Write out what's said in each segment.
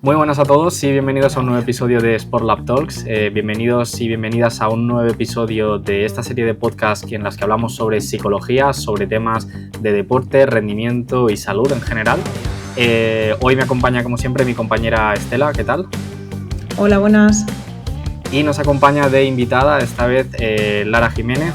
Muy buenas a todos y bienvenidos a un nuevo episodio de Sport Lab Talks. Bienvenidos y bienvenidas a un nuevo episodio de esta serie de podcasts en las que hablamos sobre psicología, sobre temas de deporte, rendimiento y salud en general. Hoy me acompaña, como siempre, mi compañera Estela. ¿Qué tal? Hola, buenas. Y nos acompaña de invitada esta vez Lara Jiménez,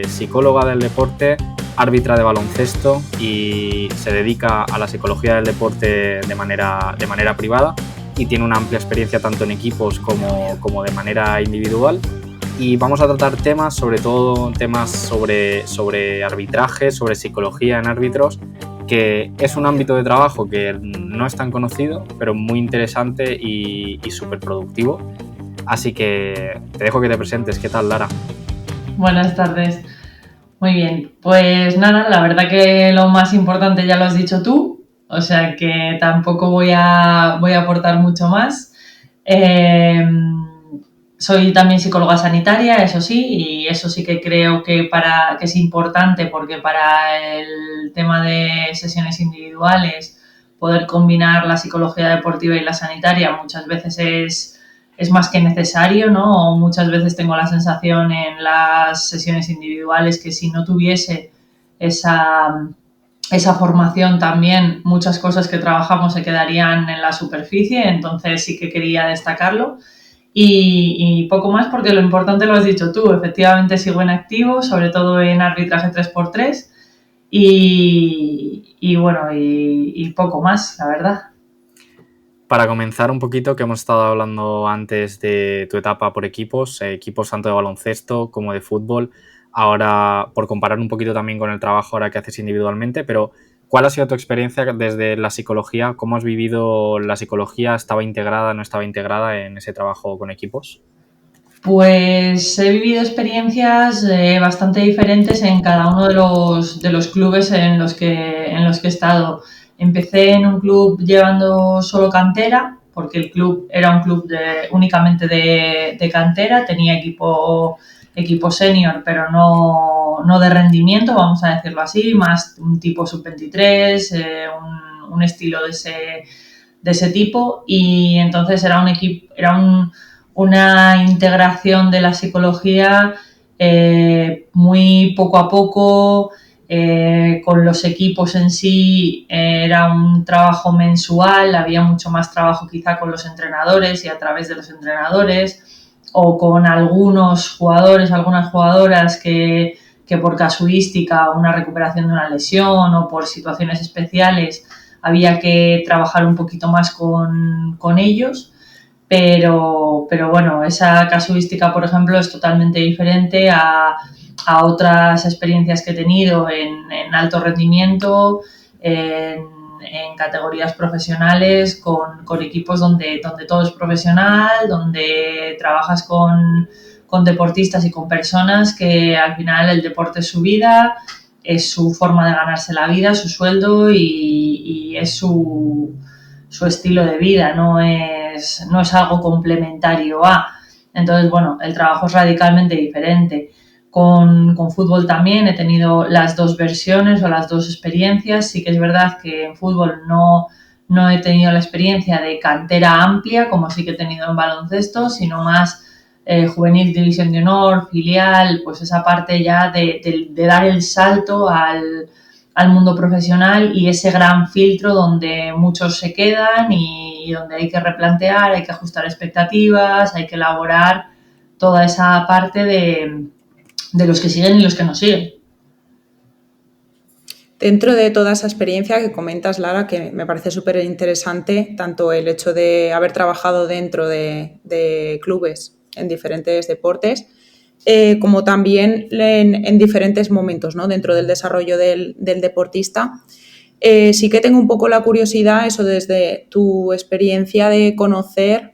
psicóloga del deporte, árbitra de baloncesto y se dedica a la psicología del deporte de manera privada y tiene una amplia experiencia tanto en equipos como de manera individual. Y vamos a tratar temas, sobre todo temas sobre arbitraje, sobre psicología en árbitros, que es un ámbito de trabajo que no es tan conocido, pero muy interesante y súper productivo. Así que te dejo que te presentes. ¿Qué tal, Lara? Buenas tardes. Muy bien, pues nada, la verdad que lo más importante ya lo has dicho tú, o sea que tampoco voy a aportar mucho más. Soy también psicóloga sanitaria, eso sí, y eso sí que creo que es importante porque para el tema de sesiones individuales poder combinar la psicología deportiva y la sanitaria muchas veces es más que necesario, ¿no? O muchas veces tengo la sensación en las sesiones individuales que si no tuviese esa formación también, muchas cosas que trabajamos se quedarían en la superficie, entonces sí que quería destacarlo. Y poco más porque lo importante lo has dicho tú, efectivamente sigo en activo, sobre todo en arbitraje 3x3 y poco más, la verdad. Para comenzar un poquito, que hemos estado hablando antes de tu etapa por equipos tanto de baloncesto como de fútbol, ahora por comparar un poquito también con el trabajo ahora que haces individualmente, pero ¿cuál ha sido tu experiencia desde la psicología? ¿Cómo has vivido la psicología? ¿Estaba integrada, no estaba integrada en ese trabajo con equipos? Pues he vivido experiencias bastante diferentes en cada uno de los clubes en los que he estado. Empecé en un club llevando solo cantera, porque el club era un club únicamente de cantera, tenía equipo senior, pero no de rendimiento, vamos a decirlo así, más un tipo sub-23, un estilo de ese tipo. Y entonces era una integración de la psicología muy poco a poco, con los equipos en sí era un trabajo mensual, había mucho más trabajo quizá con los entrenadores y a través de los entrenadores o con algunos jugadores, algunas jugadoras que por casuística, una recuperación de una lesión o por situaciones especiales había que trabajar un poquito más con ellos. Pero bueno, esa casuística, por ejemplo, es totalmente diferente a otras experiencias que he tenido en alto rendimiento, en categorías profesionales, con equipos donde todo es profesional, donde trabajas con deportistas y con personas que al final el deporte es su vida, es su forma de ganarse la vida, su sueldo y es su estilo de vida, no es algo complementario a. Entonces, bueno, el trabajo es radicalmente diferente. Con fútbol también he tenido las dos versiones o las dos experiencias. Sí que es verdad que en fútbol no he tenido la experiencia de cantera amplia, como sí que he tenido en baloncesto, sino más juvenil, división de honor, filial, pues esa parte ya de dar el salto al mundo profesional y ese gran filtro donde muchos se quedan y donde hay que replantear, hay que ajustar expectativas, hay que elaborar toda esa parte de los que siguen y los que no siguen. Dentro de toda esa experiencia que comentas, Lara, que me parece súper interesante, tanto el hecho de haber trabajado dentro de clubes en diferentes deportes, como también en diferentes momentos, ¿no? Dentro del desarrollo del deportista. Sí que tengo un poco la curiosidad, eso desde tu experiencia de conocer,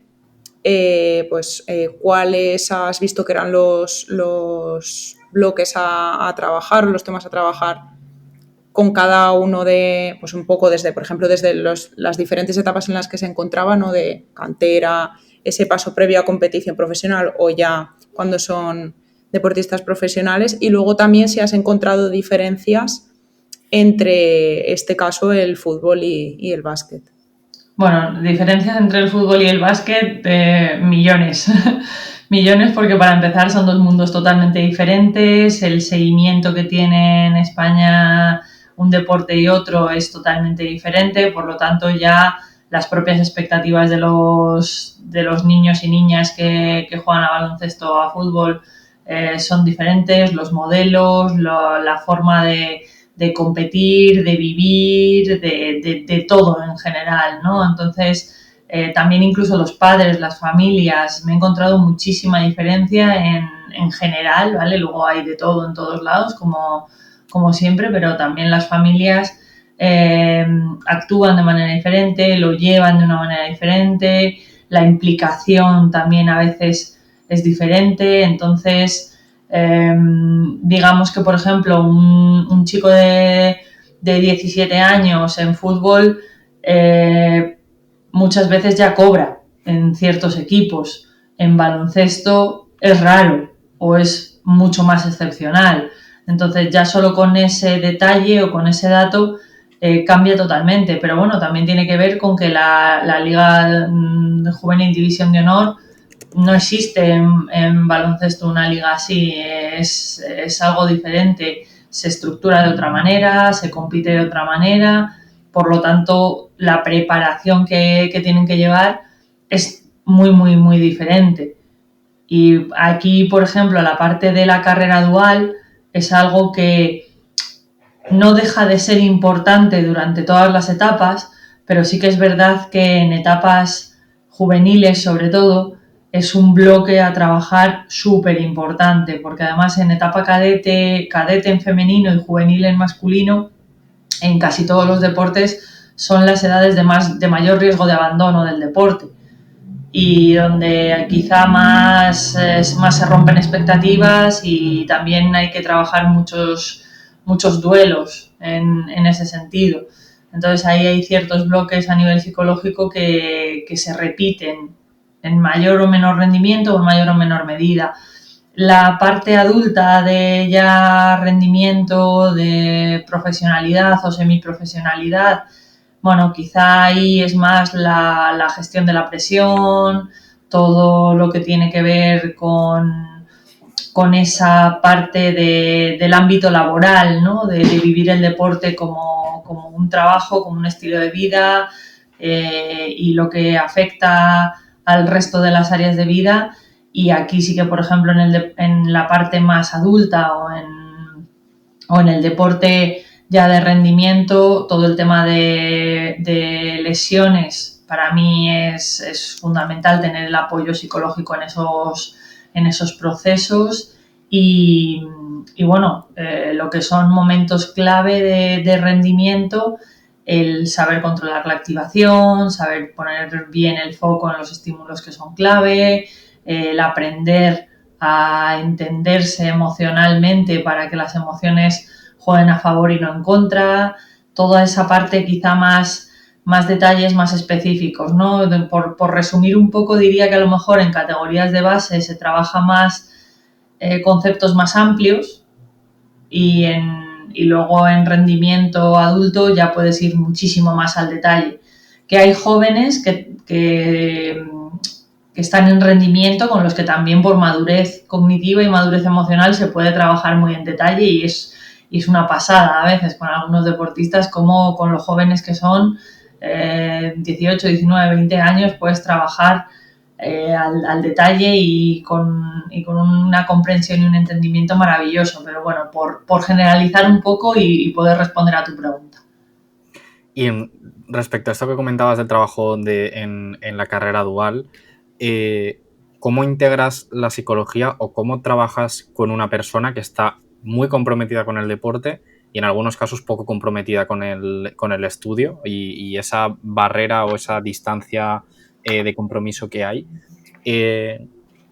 cuáles has visto que eran los bloques a trabajar, los temas a trabajar con cada uno de, pues un poco desde, por ejemplo, desde las diferentes etapas en las que se encontraba, ¿no? De cantera, ese paso previo a competición profesional o ya cuando son deportistas profesionales, y luego también si has encontrado diferencias entre este caso el fútbol y el básquet. Bueno, diferencias entre el fútbol y el básquet, millones. Millones porque para empezar son dos mundos totalmente diferentes, el seguimiento que tiene en España un deporte y otro es totalmente diferente, por lo tanto ya las propias expectativas de los niños y niñas que juegan a baloncesto o a fútbol son diferentes, los modelos, la forma de competir, de vivir, de todo en general, ¿no? Entonces, también incluso los padres, las familias, me he encontrado muchísima diferencia en general, ¿vale? Luego hay de todo en todos lados, como siempre, pero también las familias actúan de manera diferente, lo llevan de una manera diferente, la implicación también a veces es diferente, entonces digamos que, por ejemplo, un chico de 17 años en fútbol muchas veces ya cobra en ciertos equipos. En baloncesto es raro o es mucho más excepcional. Entonces ya solo con ese detalle o con ese dato cambia totalmente. Pero bueno, también tiene que ver con que la Liga Juvenil División de Honor no existe en baloncesto una liga así, es algo diferente, se estructura de otra manera, se compite de otra manera, por lo tanto la preparación que tienen que llevar es muy, muy, muy diferente. Y aquí, por ejemplo, la parte de la carrera dual es algo que no deja de ser importante durante todas las etapas, pero sí que es verdad que en etapas juveniles, sobre todo, es un bloque a trabajar súper importante, porque además en etapa cadete en femenino y juvenil en masculino, en casi todos los deportes son las edades de mayor riesgo de abandono del deporte y donde quizá más se rompen expectativas y también hay que trabajar muchos duelos en ese sentido. Entonces ahí hay ciertos bloques a nivel psicológico que se repiten en mayor o menor rendimiento o en mayor o menor medida. La parte adulta de ya rendimiento, de profesionalidad o semiprofesionalidad, bueno, quizá ahí es más la gestión de la presión, todo lo que tiene que ver con esa parte del ámbito laboral, ¿no? De vivir el deporte como un trabajo, como un estilo de vida y lo que afecta al resto de las áreas de vida. Y aquí sí que, por ejemplo, en la parte más adulta o en el deporte ya de rendimiento, todo el tema de lesiones, para mí es fundamental tener el apoyo psicológico en esos procesos y bueno, lo que son momentos clave de rendimiento, el saber controlar la activación, saber poner bien el foco en los estímulos que son clave, el aprender a entenderse emocionalmente para que las emociones jueguen a favor y no en contra, toda esa parte quizá más detalles más específicos, ¿no? Por resumir un poco, diría que a lo mejor en categorías de base se trabaja más conceptos más amplios y luego en rendimiento adulto ya puedes ir muchísimo más al detalle. Que hay jóvenes que están en rendimiento con los que también por madurez cognitiva y madurez emocional se puede trabajar muy en detalle y es una pasada a veces con algunos deportistas como con los jóvenes que son 18, 19, 20 años puedes trabajar al detalle y con una comprensión y un entendimiento maravilloso, pero bueno, por generalizar un poco y poder responder a tu pregunta. Y respecto a esto que comentabas del trabajo en la carrera dual, ¿cómo integras la psicología o cómo trabajas con una persona que está muy comprometida con el deporte y en algunos casos poco comprometida con el estudio y esa barrera o esa distancia de compromiso que hay?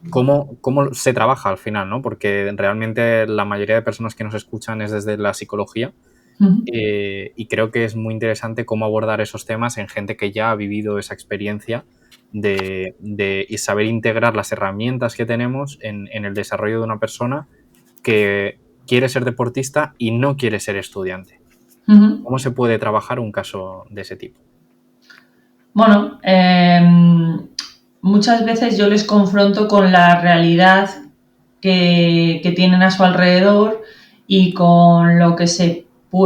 ¿Cómo se trabaja al final, ¿no? Porque realmente la mayoría de personas que nos escuchan es desde la psicología. Y creo que es muy interesante cómo abordar esos temas en gente que ya ha vivido esa experiencia de saber integrar las herramientas que tenemos en el desarrollo de una persona que quiere ser deportista y no quiere ser estudiante. ¿Cómo se puede trabajar un caso de ese tipo? Bueno, muchas veces yo les confronto con la realidad que tienen a su alrededor y con lo que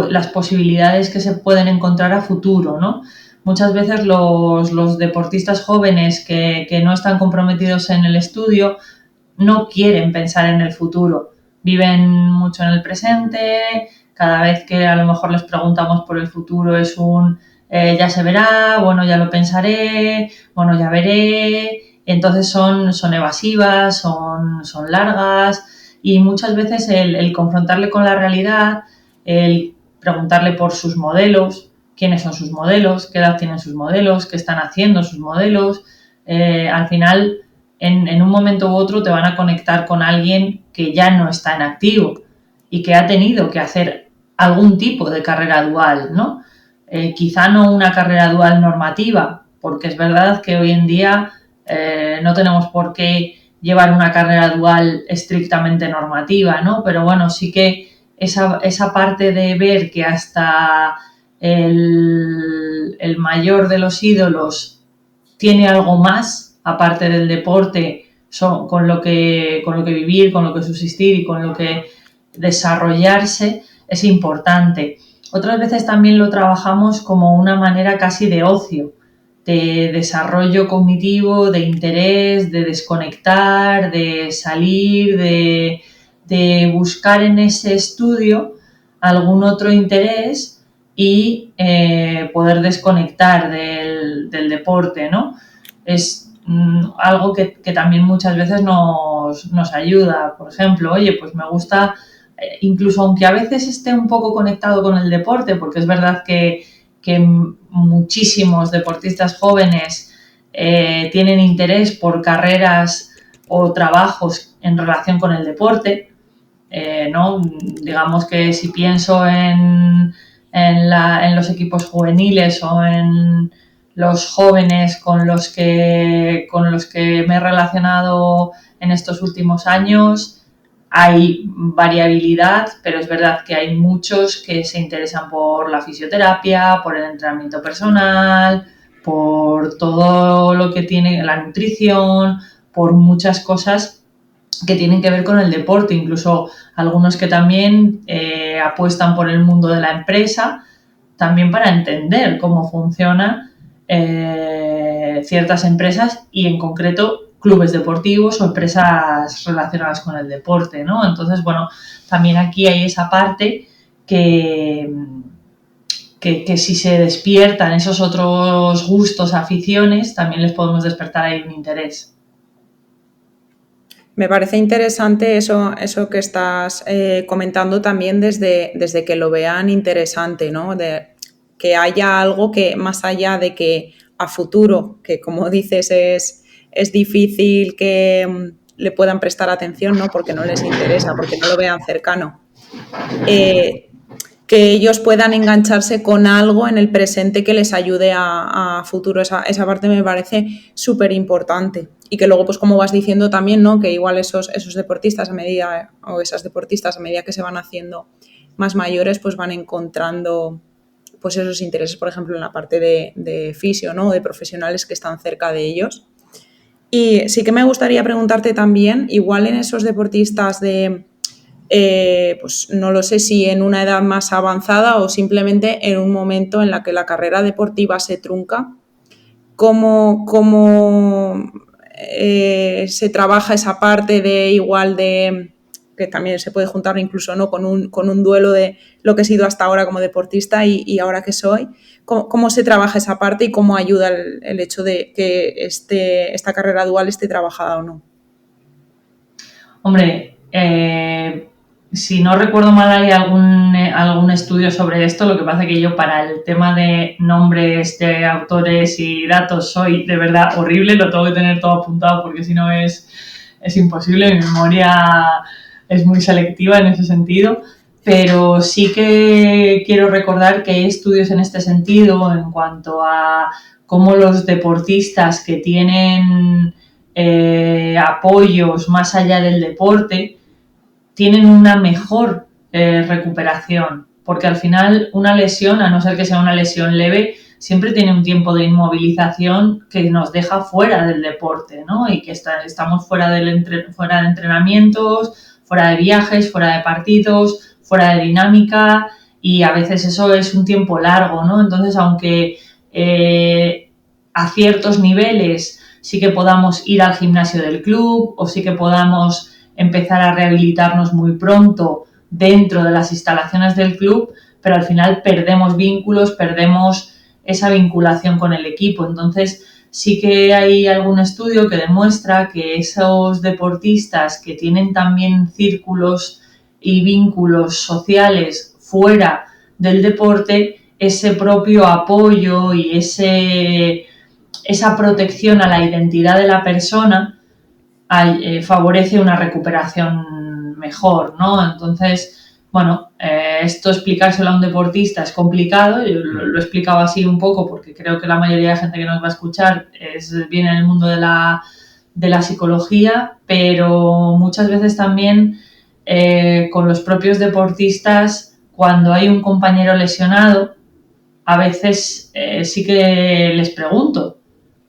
las posibilidades que se pueden encontrar a futuro, ¿no? Muchas veces los deportistas jóvenes que no están comprometidos en el estudio no quieren pensar en el futuro, viven mucho en el presente, cada vez que a lo mejor les preguntamos por el futuro es ya se verá, bueno, ya lo pensaré, bueno, ya veré. Entonces son evasivas, son largas y muchas veces el confrontarle con la realidad, el preguntarle por sus modelos, quiénes son sus modelos, qué edad tienen sus modelos, qué están haciendo sus modelos, al final en un momento u otro te van a conectar con alguien que ya no está en activo y que ha tenido que hacer algún tipo de carrera dual, ¿no? Quizá no una carrera dual normativa, porque es verdad que hoy en día no tenemos por qué llevar una carrera dual estrictamente normativa, ¿no? Pero bueno, sí que esa parte de ver que hasta el mayor de los ídolos tiene algo más, aparte del deporte, con lo que vivir, con lo que subsistir y con lo que desarrollarse, es importante. Otras veces también lo trabajamos como una manera casi de ocio, de desarrollo cognitivo, de interés, de desconectar, de salir, de buscar en ese estudio algún otro interés y poder desconectar del deporte, ¿no? Es algo que también muchas veces nos ayuda. Por ejemplo, oye, pues me gusta, incluso aunque a veces esté un poco conectado con el deporte, porque es verdad que muchísimos deportistas jóvenes tienen interés por carreras o trabajos en relación con el deporte, ¿no? Digamos que si pienso en los equipos juveniles o en los jóvenes con los que me he relacionado en estos últimos años, hay variabilidad, pero es verdad que hay muchos que se interesan por la fisioterapia, por el entrenamiento personal, por todo lo que tiene la nutrición, por muchas cosas que tienen que ver con el deporte, incluso algunos que también apuestan por el mundo de la empresa, también para entender cómo funcionan ciertas empresas y en concreto clubes deportivos o empresas relacionadas con el deporte, ¿no? Entonces, bueno, también aquí hay esa parte que si se despiertan esos otros gustos, aficiones, también les podemos despertar ahí un interés. Me parece interesante eso que estás comentando también desde que lo vean interesante, ¿no? De que haya algo que más allá de que a futuro, que como dices es difícil que le puedan prestar atención, ¿no? Porque no les interesa, porque no lo vean cercano. Que ellos puedan engancharse con algo en el presente que les ayude a futuro. Esa parte me parece súper importante. Y que luego, pues como vas diciendo también, ¿no? Que igual esos deportistas esas deportistas a medida que se van haciendo más mayores, pues van encontrando pues esos intereses, por ejemplo, en la parte de fisio, ¿no? De profesionales que están cerca de ellos. Y sí que me gustaría preguntarte también, igual en esos deportistas pues no lo sé si en una edad más avanzada o simplemente en un momento en la que la carrera deportiva se trunca, ¿cómo se trabaja esa parte de igual de que también se puede juntar incluso, ¿no? con un duelo de lo que he sido hasta ahora como deportista y ahora que soy? ¿Cómo se trabaja esa parte y cómo ayuda el hecho de que esta carrera dual esté trabajada o no? Hombre, si no recuerdo mal hay algún estudio sobre esto, lo que pasa es que yo para el tema de nombres de autores y datos soy de verdad horrible, lo tengo que tener todo apuntado porque si no es imposible, mi memoria es muy selectiva en ese sentido, pero sí que quiero recordar que hay estudios en este sentido en cuanto a cómo los deportistas que tienen apoyos más allá del deporte tienen una mejor recuperación, porque al final una lesión, a no ser que sea una lesión leve, siempre tiene un tiempo de inmovilización que nos deja fuera del deporte, ¿no? Y que estamos fuera de entrenamientos, fuera de viajes, fuera de partidos, fuera de dinámica, y a veces eso es un tiempo largo, ¿no? Entonces, aunque a ciertos niveles sí que podamos ir al gimnasio del club o sí que podamos empezar a rehabilitarnos muy pronto dentro de las instalaciones del club, pero al final perdemos vínculos, perdemos esa vinculación con el equipo. Entonces, sí que hay algún estudio que demuestra que esos deportistas que tienen también círculos y vínculos sociales fuera del deporte, ese propio apoyo y esa protección a la identidad de la persona favorece una recuperación mejor, ¿no? Entonces, bueno, esto explicárselo a un deportista es complicado. Yo lo he explicado así un poco porque creo que la mayoría de gente que nos va a escuchar viene del mundo de la psicología, pero muchas veces también con los propios deportistas, cuando hay un compañero lesionado, a veces sí que les pregunto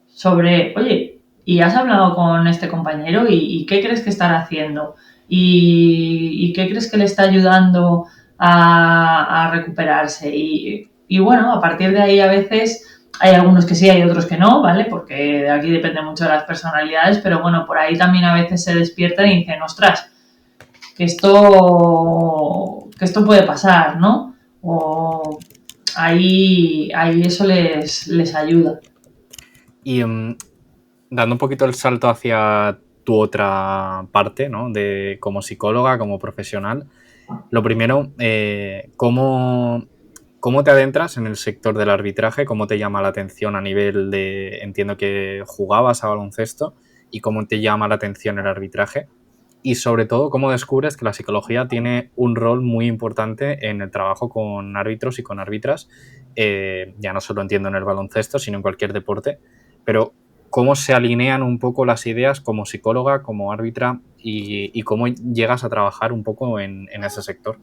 sobre, oye, ¿y has hablado con este compañero? ¿Y qué crees que estará haciendo? ¿Y qué crees que le está ayudando a recuperarse? Y bueno, a partir de ahí a veces hay algunos que sí, hay otros que no, ¿vale? Porque de aquí depende mucho de las personalidades, pero bueno, por ahí también a veces se despiertan y dicen, ostras, que esto puede pasar, ¿no? O ahí eso les ayuda. Y dando un poquito el salto hacia tu otra parte, ¿no? Como psicóloga, como profesional, lo primero, ¿cómo te adentras en el sector del arbitraje? ¿Cómo te llama la atención a nivel de, entiendo que jugabas a baloncesto, y cómo te llama la atención el arbitraje? Y sobre todo, ¿cómo descubres que la psicología tiene un rol muy importante en el trabajo con árbitros y con árbitras? Ya no solo entiendo en el baloncesto, sino en cualquier deporte. Pero ¿cómo se alinean un poco las ideas como psicóloga, como árbitra, y cómo llegas a trabajar un poco en ese sector?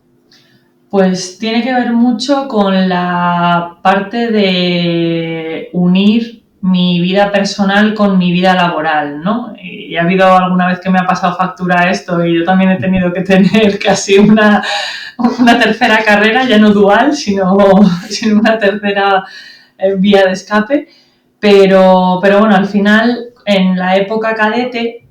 Pues tiene que ver mucho con la parte de unir mi vida personal con mi vida laboral, ¿no? Y ha habido alguna vez que me ha pasado factura esto y yo también he tenido que tener casi una tercera carrera, ya no dual, sino una tercera vía de escape. Pero bueno, al final, en la época cadete,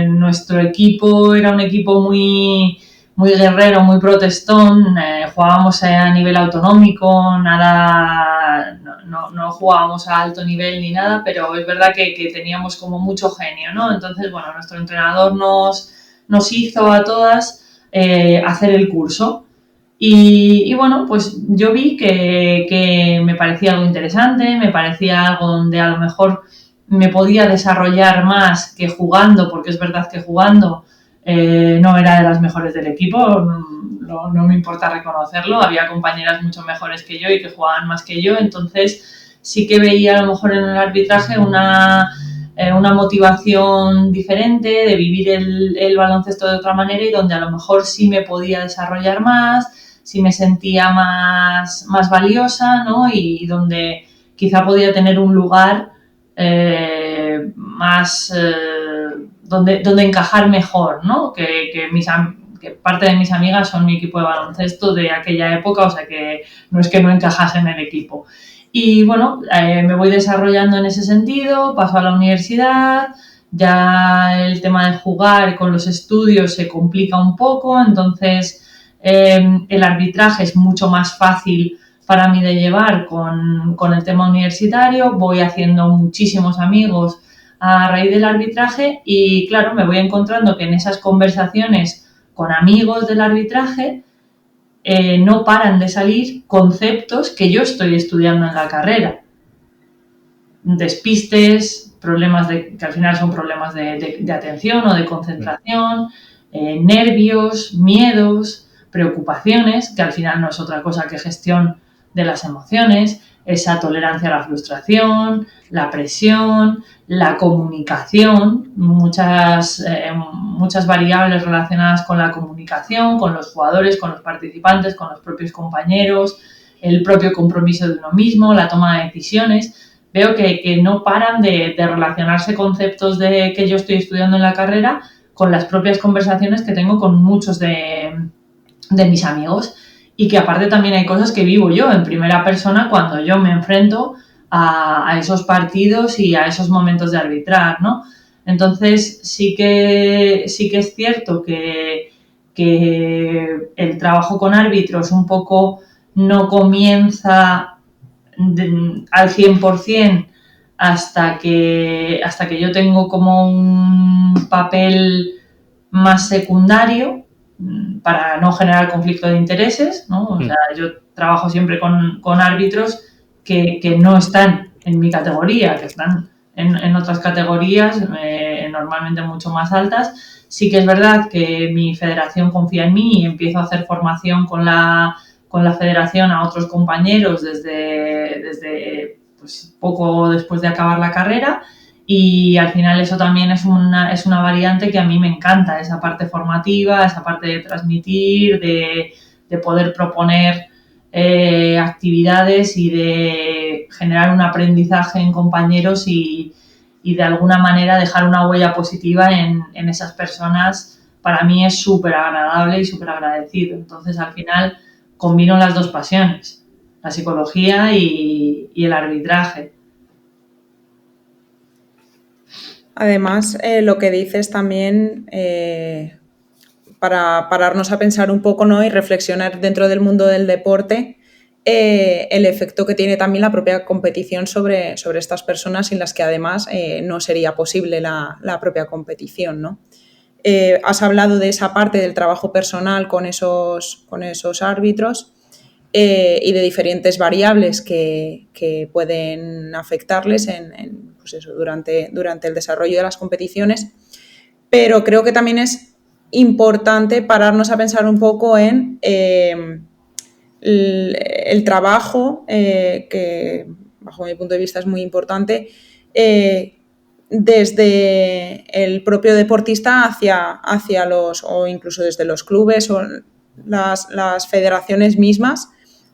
nuestro equipo era un equipo muy guerrero, muy protestón, jugábamos a nivel autonómico, nada, no jugábamos a alto nivel ni nada, pero es verdad que teníamos como mucho genio, ¿no? Entonces, bueno, nuestro entrenador nos hizo a todas hacer el curso. Y bueno, pues yo vi que me parecía algo interesante, me parecía algo donde a lo mejor me podía desarrollar más que jugando, porque es verdad que jugando no era de las mejores del equipo, no me importa reconocerlo, había compañeras mucho mejores que yo y que jugaban más que yo, entonces sí que veía a lo mejor en el arbitraje una motivación diferente de vivir el baloncesto de otra manera, y donde a lo mejor sí me podía desarrollar más, sí me sentía más valiosa, ¿no? Y donde quizá podía tener un lugar más donde encajar mejor, ¿no? Que parte de mis amigas son mi equipo de baloncesto de aquella época, o sea que no es que no encajase en el equipo. Y bueno, me voy desarrollando en ese sentido, paso a la universidad, ya el tema de jugar con los estudios se complica un poco, entonces el arbitraje es mucho más fácil para mí de llevar con el tema universitario, voy haciendo muchísimos amigos a raíz del arbitraje y claro, me voy encontrando que en esas conversaciones con amigos del arbitraje no paran de salir conceptos que yo estoy estudiando en la carrera. Despistes, problemas que al final son problemas de atención o de concentración, nervios, miedos, preocupaciones, que al final no es otra cosa que gestión de las emociones, esa tolerancia a la frustración, la presión, la comunicación, muchas variables relacionadas con la comunicación, con los jugadores, con los participantes, con los propios compañeros, el propio compromiso de uno mismo, la toma de decisiones. Veo que no paran de relacionarse conceptos que yo estoy estudiando en la carrera con las propias conversaciones que tengo con muchos de mis amigos, y que aparte también hay cosas que vivo yo en primera persona cuando yo me enfrento a esos partidos y a esos momentos de arbitrar, ¿no? Entonces sí que es cierto que el trabajo con árbitros un poco no comienza al 100% hasta que yo tengo como un papel más secundario para no generar conflicto de intereses, ¿no? O sea, yo trabajo siempre con árbitros que no están en mi categoría, que están en otras categorías, normalmente mucho más altas. Sí que es verdad que mi federación confía en mí y empiezo a hacer formación con la federación a otros compañeros desde pues, poco después de acabar la carrera, y al final eso también es una variante que a mí me encanta, esa parte formativa, esa parte de transmitir, de poder proponer actividades y de generar un aprendizaje en compañeros y de alguna manera dejar una huella positiva en esas personas. Para mí es súper agradable y súper agradecido. Entonces, al final, combino las dos pasiones, la psicología y el arbitraje. Además, lo que dices también, para pararnos a pensar un poco, ¿no? Y reflexionar dentro del mundo del deporte, el efecto que tiene también la propia competición sobre estas personas, sin las que además no sería posible la propia competición, ¿no? Has hablado de esa parte del trabajo personal con esos árbitros y de diferentes variables que pueden afectarles pues eso, durante el desarrollo de las competiciones, pero creo que también es importante pararnos a pensar un poco en el trabajo, que bajo mi punto de vista es muy importante, desde el propio deportista hacia los, o incluso desde los clubes o las federaciones mismas,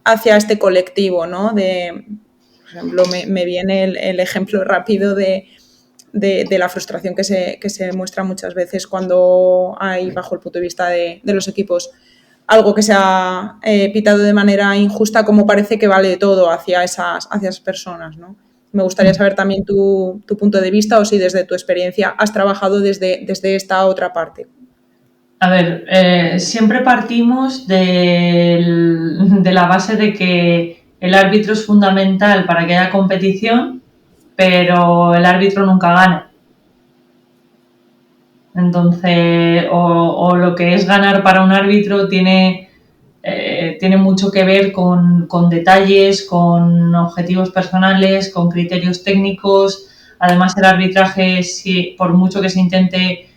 hacia este colectivo, ¿no? Por ejemplo, me viene el ejemplo rápido de la frustración que se muestra muchas veces cuando hay, bajo el punto de vista de los equipos, algo que se ha pitado de manera injusta, como parece que vale todo hacia esas personas, ¿no? Me gustaría saber también tu punto de vista, o si desde tu experiencia has trabajado desde esta otra parte. A ver, siempre partimos de la base de que el árbitro es fundamental para que haya competición, pero el árbitro nunca gana. Entonces, o lo que es ganar para un árbitro tiene mucho que ver con detalles, con objetivos personales, con criterios técnicos. Además, el arbitraje, por mucho que se intente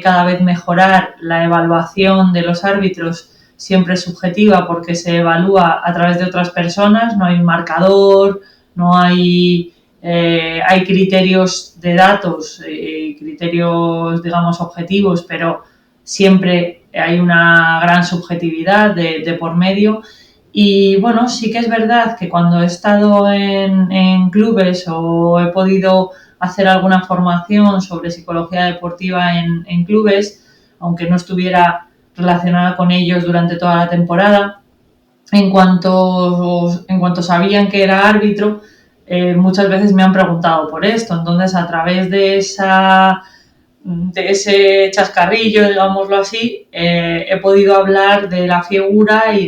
cada vez mejorar, la evaluación de los árbitros siempre es subjetiva porque se evalúa a través de otras personas, no hay un marcador, no hay... hay criterios de datos, criterios, digamos, objetivos, pero siempre hay una gran subjetividad de por medio. Y bueno, sí que es verdad que cuando he estado en clubes o he podido hacer alguna formación sobre psicología deportiva en clubes, aunque no estuviera relacionada con ellos durante toda la temporada, en cuanto sabían que era árbitro, muchas veces me han preguntado por esto. Entonces, a través de ese chascarrillo, digámoslo así, he podido hablar de la figura y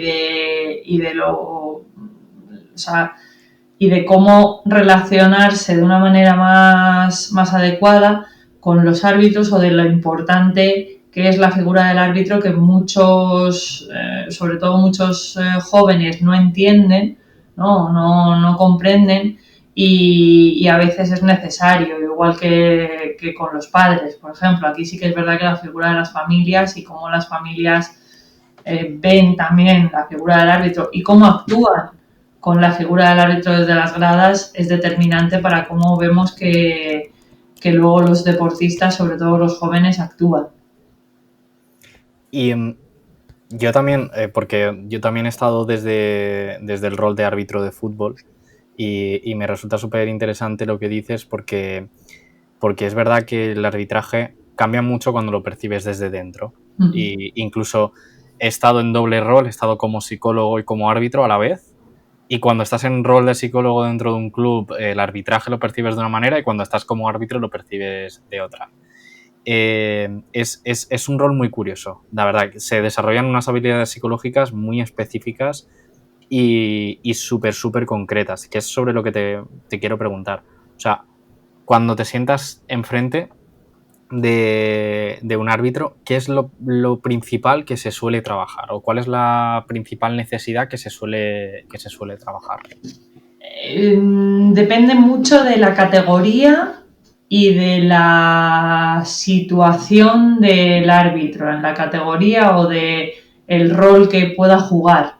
de cómo relacionarse de una manera más adecuada con los árbitros, o de lo importante que es la figura del árbitro, que muchos, sobre todo muchos jóvenes, no entienden, no comprenden, y a veces es necesario, igual que con los padres, por ejemplo. Aquí sí que es verdad que la figura de las familias y cómo las familias ven también la figura del árbitro y cómo actúan con la figura del árbitro desde las gradas es determinante para cómo vemos que luego los deportistas, sobre todo los jóvenes, actúan. Y Yo también, porque yo también he estado desde el rol de árbitro de fútbol y me resulta súper interesante lo que dices porque es verdad que el arbitraje cambia mucho cuando lo percibes desde dentro. Y incluso he estado en doble rol, he estado como psicólogo y como árbitro a la vez. Y cuando estás en rol de psicólogo dentro de un club, el arbitraje lo percibes de una manera y cuando estás como árbitro lo percibes de otra. Es un rol muy curioso, la verdad. Se desarrollan unas habilidades psicológicas muy específicas y súper, súper concretas, que es sobre lo que te quiero preguntar. O sea, cuando te sientas enfrente de un árbitro, ¿qué es lo principal que se suele trabajar? ¿O cuál es la principal necesidad que se suele trabajar? Depende mucho de la categoría y de la situación del árbitro en la categoría o de el rol que pueda jugar.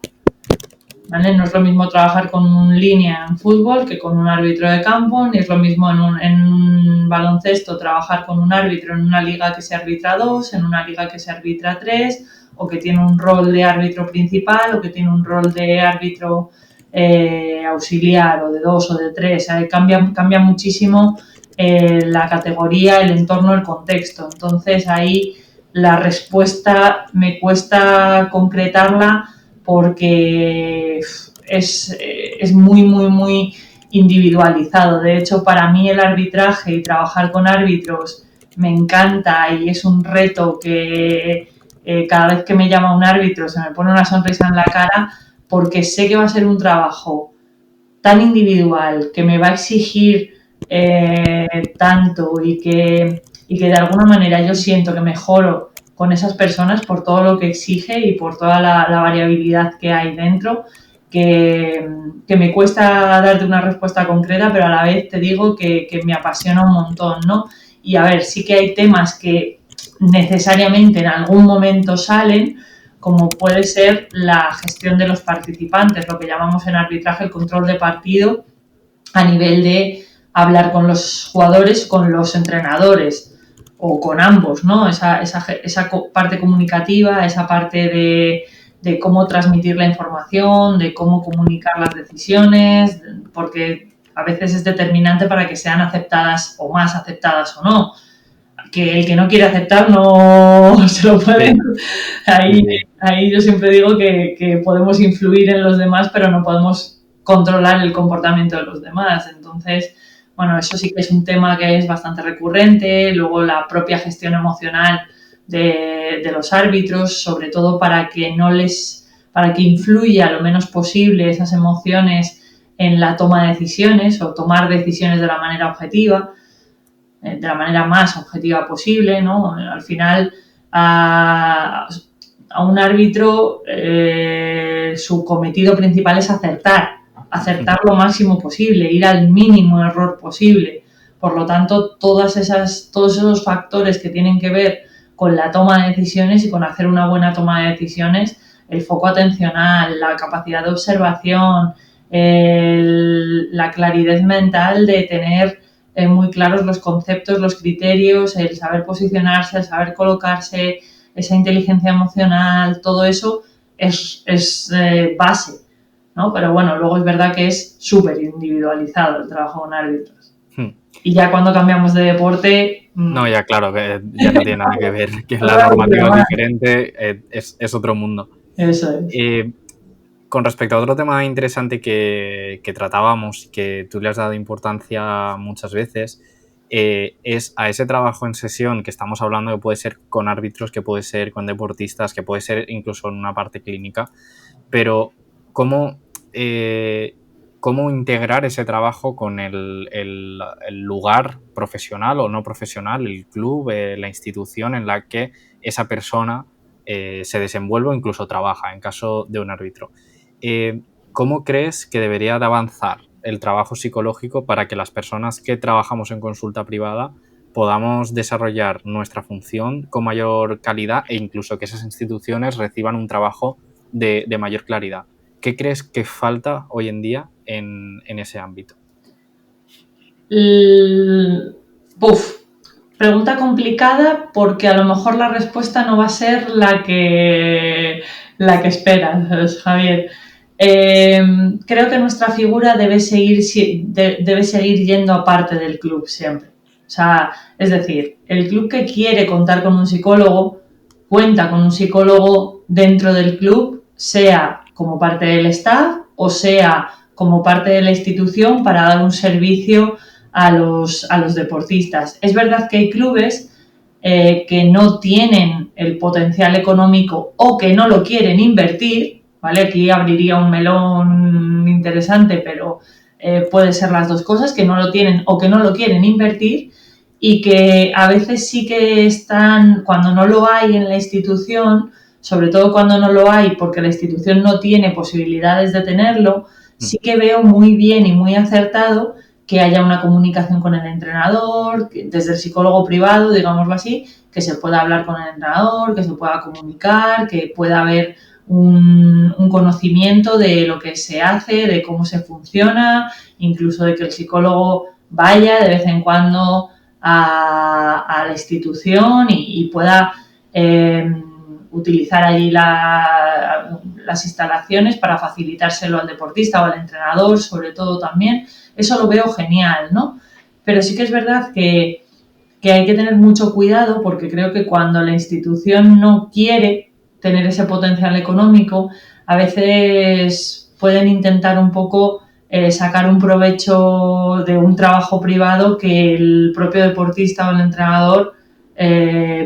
¿Vale? No es lo mismo trabajar con un línea en fútbol que con un árbitro de campo, ni es lo mismo en un baloncesto trabajar con un árbitro en una liga que se arbitra 2, en una liga que se arbitra 3, o que tiene un rol de árbitro principal, o que tiene un rol de árbitro auxiliar, o de 2 o de 3. Cambia muchísimo la categoría, el entorno, el contexto. Entonces ahí la respuesta me cuesta concretarla porque es muy, muy, muy individualizado. De hecho, para mí el arbitraje y trabajar con árbitros me encanta y es un reto que cada vez que me llama un árbitro se me pone una sonrisa en la cara porque sé que va a ser un trabajo tan individual que me va a exigir tanto y que de alguna manera yo siento que mejoro con esas personas por todo lo que exige y por toda la variabilidad que hay dentro, que me cuesta darte una respuesta concreta, pero a la vez te digo que me apasiona un montón, ¿no? Y a ver, sí que hay temas que necesariamente en algún momento salen, como puede ser la gestión de los participantes, lo que llamamos en arbitraje el control de partido, a nivel de hablar con los jugadores, con los entrenadores o con ambos, ¿no? Esa parte comunicativa, esa parte de cómo transmitir la información, de cómo comunicar las decisiones, porque a veces es determinante para que sean aceptadas o más aceptadas o no. Que el que no quiere aceptar no se lo puede. Ahí yo siempre digo que podemos influir en los demás, pero no podemos controlar el comportamiento de los demás. Entonces, bueno, eso sí que es un tema que es bastante recurrente. Luego la propia gestión emocional de los árbitros, sobre todo para que influya lo menos posible esas emociones en la toma de decisiones o tomar decisiones de la manera objetiva, de la manera más objetiva posible, ¿no? Al final, a un árbitro su cometido principal es acertar lo máximo posible, ir al mínimo error posible. Por lo tanto, todos esos factores que tienen que ver con la toma de decisiones y con hacer una buena toma de decisiones, el foco atencional, la capacidad de observación, la claridad mental de tener muy claros los conceptos, los criterios, el saber posicionarse, el saber colocarse, esa inteligencia emocional, todo eso es base, ¿no? Pero bueno, luego es verdad que es súper individualizado el trabajo con árbitros. Y ya cuando cambiamos de deporte... No, ya claro, que ya no tiene nada que ver, que la normativa es diferente, es otro mundo. Eso es. Con respecto a otro tema interesante que tratábamos y que tú le has dado importancia muchas veces, es a ese trabajo en sesión que estamos hablando, que puede ser con árbitros, que puede ser con deportistas, que puede ser incluso en una parte clínica, pero ¿cómo integrar ese trabajo con el lugar profesional o no profesional, el club, la institución en la que esa persona se desenvuelve o incluso trabaja en caso de un árbitro? ¿Cómo crees que debería de avanzar el trabajo psicológico para que las personas que trabajamos en consulta privada podamos desarrollar nuestra función con mayor calidad e incluso que esas instituciones reciban un trabajo de mayor claridad? ¿Qué crees que falta hoy en día en ese ámbito? Pregunta complicada porque a lo mejor la respuesta no va a ser la que esperas, Javier. Creo que nuestra figura debe seguir yendo aparte del club siempre. O sea, es decir, el club que quiere contar con un psicólogo, cuenta con un psicólogo dentro del club, sea como parte del staff o sea como parte de la institución para dar un servicio a los deportistas. Es verdad que hay clubes que no tienen el potencial económico o que no lo quieren invertir, ¿vale? Aquí abriría un melón interesante, pero puede ser las dos cosas, que no lo tienen o que no lo quieren invertir, y que a veces sí que están, cuando no lo hay en la institución, sobre todo cuando no lo hay porque la institución no tiene posibilidades de tenerlo, sí que veo muy bien y muy acertado que haya una comunicación con el entrenador, desde el psicólogo privado, digámoslo así, que se pueda hablar con el entrenador, que se pueda comunicar, que pueda haber un conocimiento de lo que se hace, de cómo se funciona, incluso de que el psicólogo vaya de vez en cuando a la institución y pueda utilizar allí las instalaciones para facilitárselo al deportista o al entrenador, sobre todo también. Eso lo veo genial, ¿no? Pero sí que es verdad que hay que tener mucho cuidado porque creo que cuando la institución no quiere tener ese potencial económico, a veces pueden intentar un poco sacar un provecho de un trabajo privado que el propio deportista o el entrenador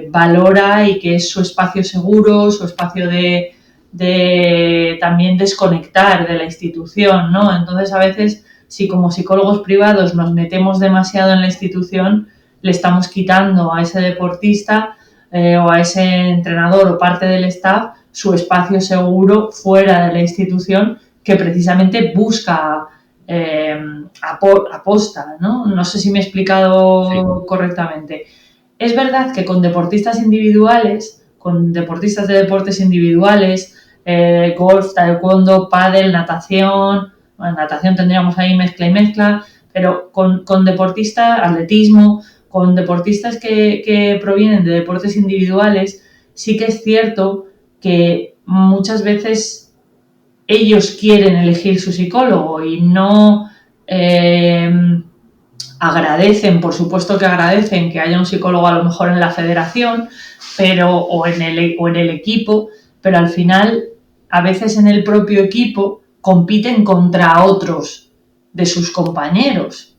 valora y que es su espacio seguro, su espacio de también desconectar de la institución, ¿no? Entonces, a veces, si como psicólogos privados nos metemos demasiado en la institución, le estamos quitando a ese deportista o a ese entrenador o parte del staff su espacio seguro fuera de la institución que precisamente busca aposta, ¿no? No sé si me he explicado correctamente. Es verdad que con deportistas individuales, con deportistas de deportes individuales, golf, taekwondo, pádel, natación, bueno, natación tendríamos ahí mezcla y mezcla, pero con deportistas, atletismo, con deportistas que provienen de deportes individuales, sí que es cierto que muchas veces ellos quieren elegir su psicólogo y no agradecen, por supuesto que agradecen que haya un psicólogo a lo mejor en la federación o en el equipo, pero al final a veces en el propio equipo compiten contra otros de sus compañeros.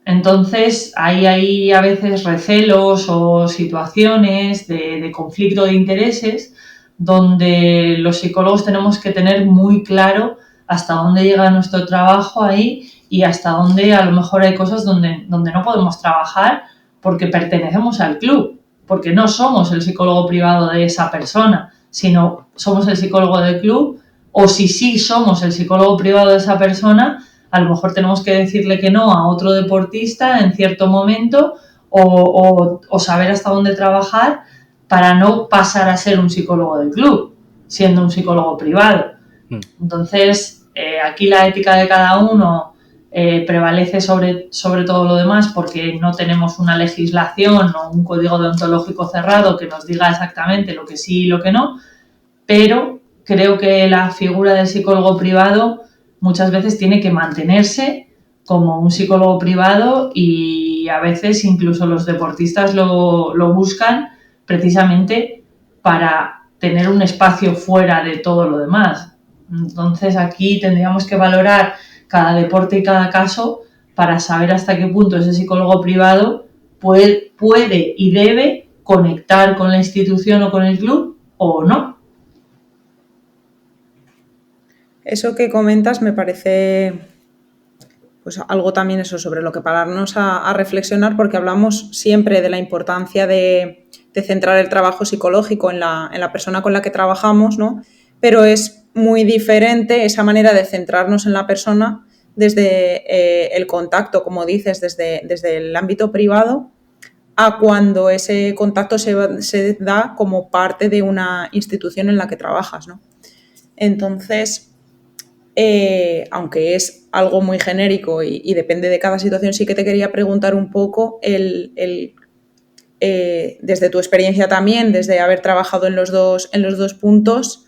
Entonces hay a veces recelos o situaciones de conflicto de intereses donde los psicólogos tenemos que tener muy claro hasta dónde llega nuestro trabajo ahí y hasta dónde a lo mejor hay cosas donde no podemos trabajar porque pertenecemos al club, porque no somos el psicólogo privado de esa persona, sino somos el psicólogo del club, o si sí somos el psicólogo privado de esa persona, a lo mejor tenemos que decirle que no a otro deportista en cierto momento o saber hasta dónde trabajar para no pasar a ser un psicólogo del club, siendo un psicólogo privado. Entonces, aquí la ética de cada uno prevalece sobre todo lo demás porque no tenemos una legislación o un código deontológico cerrado que nos diga exactamente lo que sí y lo que no, pero creo que la figura del psicólogo privado muchas veces tiene que mantenerse como un psicólogo privado y a veces incluso los deportistas lo buscan precisamente para tener un espacio fuera de todo lo demás. Entonces aquí tendríamos que valorar cada deporte y cada caso para saber hasta qué punto ese psicólogo privado puede y debe conectar con la institución o con el club o no. Eso que comentas me parece pues algo también eso sobre lo que pararnos a reflexionar, porque hablamos siempre de la importancia de centrar el trabajo psicológico en la persona con la que trabajamos, ¿no? Pero es muy diferente esa manera de centrarnos en la persona desde el contacto, como dices, desde el ámbito privado, a cuando ese contacto se da como parte de una institución en la que trabajas, ¿no? Entonces, aunque es algo muy genérico y depende de cada situación, sí que te quería preguntar un poco desde tu experiencia también, desde haber trabajado en los dos puntos,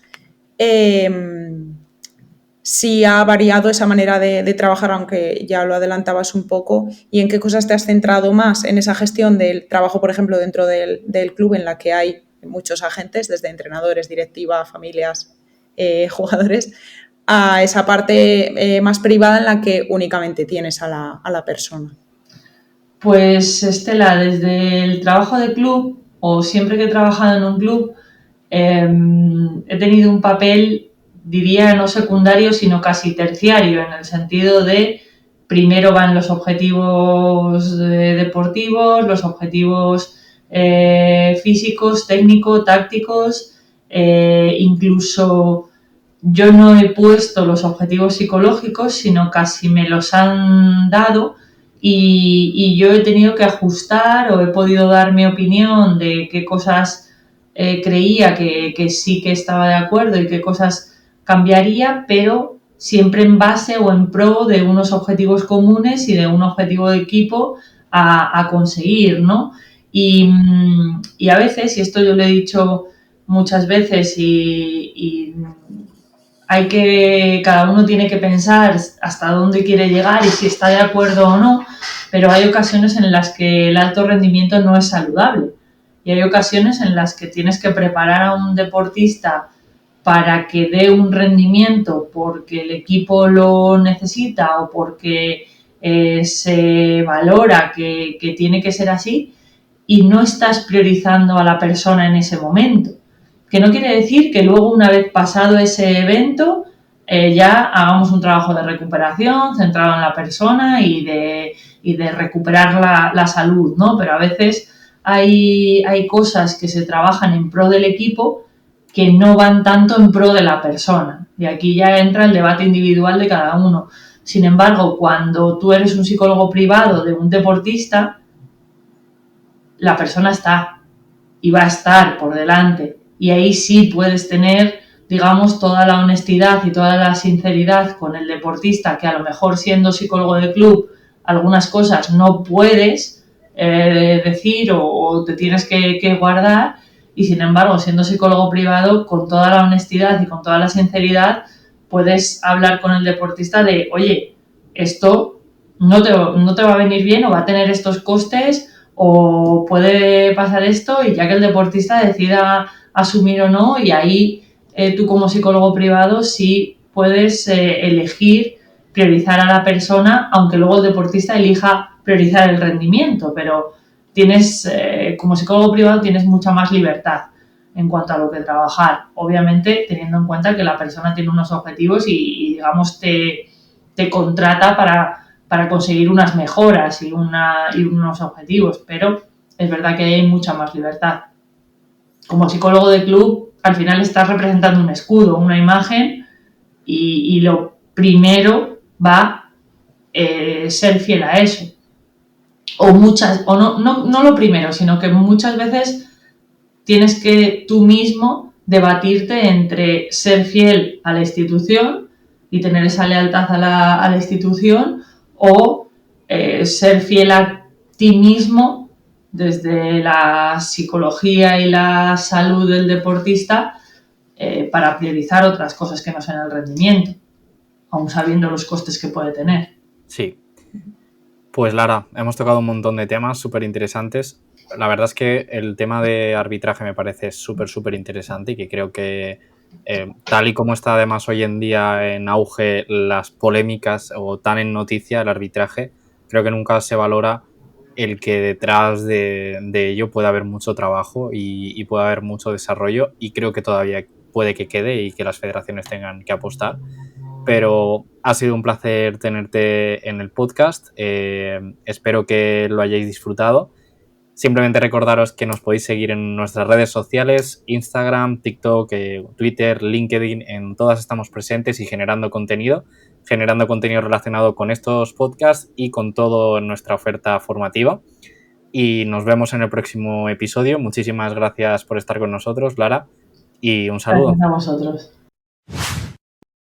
si ha variado esa manera de trabajar, aunque ya lo adelantabas un poco, y en qué cosas te has centrado más en esa gestión del trabajo, por ejemplo, dentro del club, en la que hay muchos agentes, desde entrenadores, directiva, familias, jugadores, a esa parte más privada en la que únicamente tienes a la persona. Pues Estela, desde el trabajo de club o siempre que he trabajado en un club, he tenido un papel, diría, no secundario, sino casi terciario, en el sentido de primero van los objetivos deportivos, los objetivos físicos, técnicos, tácticos, incluso yo no he puesto los objetivos psicológicos, sino casi me los han dado y yo he tenido que ajustar o he podido dar mi opinión de qué cosas creía que sí que estaba de acuerdo y qué cosas cambiaría, pero siempre en base o en pro de unos objetivos comunes y de un objetivo de equipo a conseguir, ¿no? Y a veces, y esto yo lo he dicho muchas veces y hay que, cada uno tiene que pensar hasta dónde quiere llegar y si está de acuerdo o no, pero hay ocasiones en las que el alto rendimiento no es saludable y hay ocasiones en las que tienes que preparar a un deportista para que dé un rendimiento porque el equipo lo necesita o porque se valora que tiene que ser así y no estás priorizando a la persona en ese momento. Que no quiere decir que luego, una vez pasado ese evento, ya hagamos un trabajo de recuperación centrado en la persona y de recuperar la salud, ¿no? Pero a veces hay cosas que se trabajan en pro del equipo que no van tanto en pro de la persona. Y aquí ya entra el debate individual de cada uno. Sin embargo, cuando tú eres un psicólogo privado de un deportista, la persona está y va a estar por delante. Y ahí sí puedes tener, digamos, toda la honestidad y toda la sinceridad con el deportista, que a lo mejor siendo psicólogo de club algunas cosas no puedes decir o te tienes que guardar, y sin embargo, siendo psicólogo privado, con toda la honestidad y con toda la sinceridad, puedes hablar con el deportista de, oye, esto no te va a venir bien o va a tener estos costes o puede pasar esto, y ya que el deportista decida asumir o no, y ahí tú como psicólogo privado sí puedes elegir priorizar a la persona, aunque luego el deportista elija priorizar el rendimiento, pero tienes, como psicólogo privado tienes mucha más libertad en cuanto a lo que trabajar, obviamente teniendo en cuenta que la persona tiene unos objetivos y digamos te contrata para conseguir unas mejoras y unos objetivos, pero es verdad que hay mucha más libertad. Como psicólogo de club, al final estás representando un escudo, una imagen, y lo primero va ser fiel a eso. O no lo primero, sino que muchas veces tienes que tú mismo debatirte entre ser fiel a la institución y tener esa lealtad a la institución, o ser fiel a ti mismo desde la psicología y la salud del deportista para priorizar otras cosas que no sean el rendimiento, aun sabiendo los costes que puede tener. Sí. Pues Lara, hemos tocado un montón de temas súper interesantes. La verdad es que el tema de arbitraje me parece súper interesante y que creo que tal y como está además hoy en día en auge las polémicas o tan en noticia el arbitraje, creo que nunca se valora el que detrás de ello puede haber mucho trabajo y puede haber mucho desarrollo, y creo que todavía puede que quede y que las federaciones tengan que apostar. Pero ha sido un placer tenerte en el podcast. Espero que lo hayáis disfrutado. Simplemente recordaros que nos podéis seguir en nuestras redes sociales, Instagram, TikTok, Twitter, LinkedIn. En todas estamos presentes y generando contenido relacionado con estos podcasts y con toda nuestra oferta formativa. Y nos vemos en el próximo episodio. Muchísimas gracias por estar con nosotros, Lara, y un saludo. Gracias a vosotros.